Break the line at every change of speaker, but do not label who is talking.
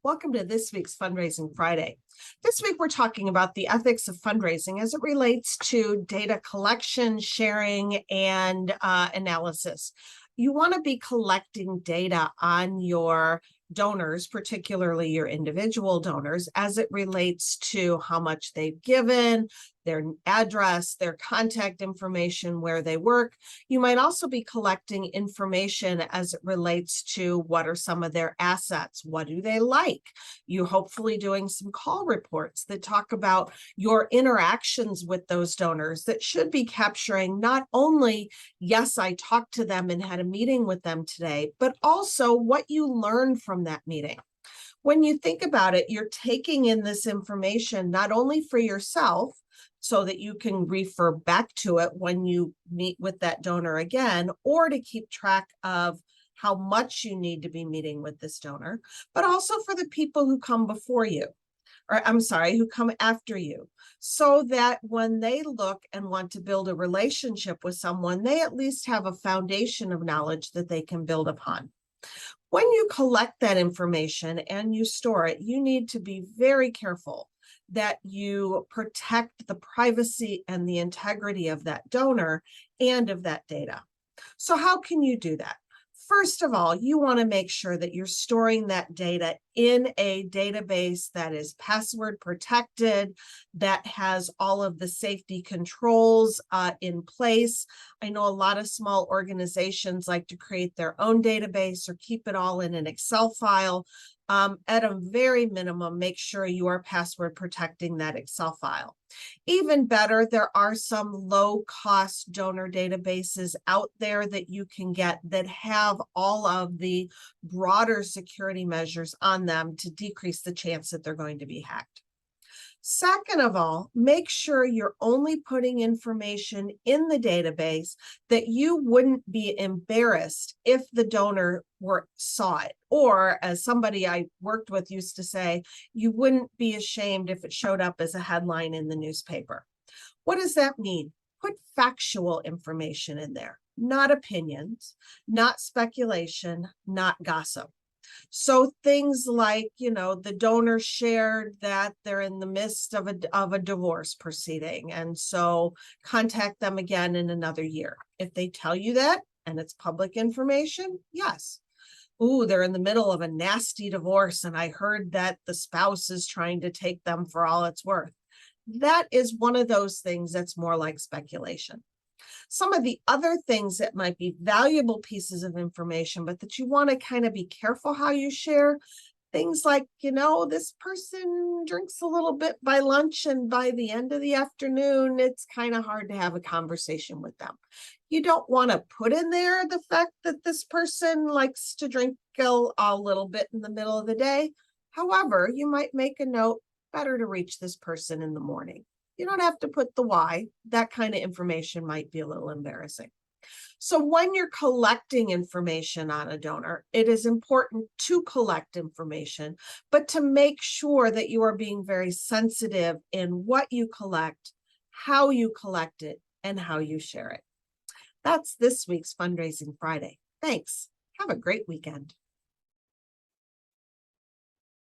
Welcome to this week's Fundraising Friday. This week, we're talking about the ethics of fundraising as it relates to data collection, sharing, and analysis. You want to be collecting data on your donors, particularly your individual donors, as it relates to how much they've given, their address, their contact information, where they work. You might also be collecting information as it relates to what are some of their assets, what do they like. You're hopefully doing some call reports that talk about your interactions with those donors that should be capturing not only, yes, I talked to them and had a meeting with them today, but also what you learned from that meeting. When you think about it, you're taking in this information not only for yourself, so that you can refer back to it when you meet with that donor again, or to keep track of how much you need to be meeting with this donor, but also for the people who come before you, or I'm sorry, who come after you, so that when they look and want to build a relationship with someone, they at least have a foundation of knowledge that they can build upon. When you collect that information and you store it, you need to be very careful that you protect the privacy and the integrity of that donor and of that data. So how can you do that? First of all, you want to make sure that you're storing that data in a database that is password protected, that has all of the safety controls in place. I know a lot of small organizations like to create their own database or keep it all in an Excel file. At a very minimum, make sure you are password protecting that Excel file. Even better, there are some low-cost donor databases out there that you can get that have all of the broader security measures on them to decrease the chance that they're going to be hacked. Second of all, make sure you're only putting information in the database that you wouldn't be embarrassed if the donor saw it. Or as somebody I worked with used to say, you wouldn't be ashamed if it showed up as a headline in the newspaper. What does that mean? Put factual information in there, not opinions, not speculation, not gossip. So things like, the donor shared that they're in the midst of a divorce proceeding, and so contact them again in another year. If they tell you that and it's public information, yes. Ooh, they're in the middle of a nasty divorce, and I heard that the spouse is trying to take them for all it's worth. That is one of those things that's more like speculation. Some of the other things that might be valuable pieces of information, but that you want to kind of be careful how you share, things like, this person drinks a little bit by lunch, and by the end of the afternoon, it's kind of hard to have a conversation with them. You don't want to put in there the fact that this person likes to drink a little bit in the middle of the day. However, you might make a note, better to reach this person in the morning. You don't have to put the why. That kind of information might be a little embarrassing. So when you're collecting information on a donor, it is important to collect information, but to make sure that you are being very sensitive in what you collect, how you collect it, and how you share it. That's this week's Fundraising Friday. Thanks. Have a great weekend.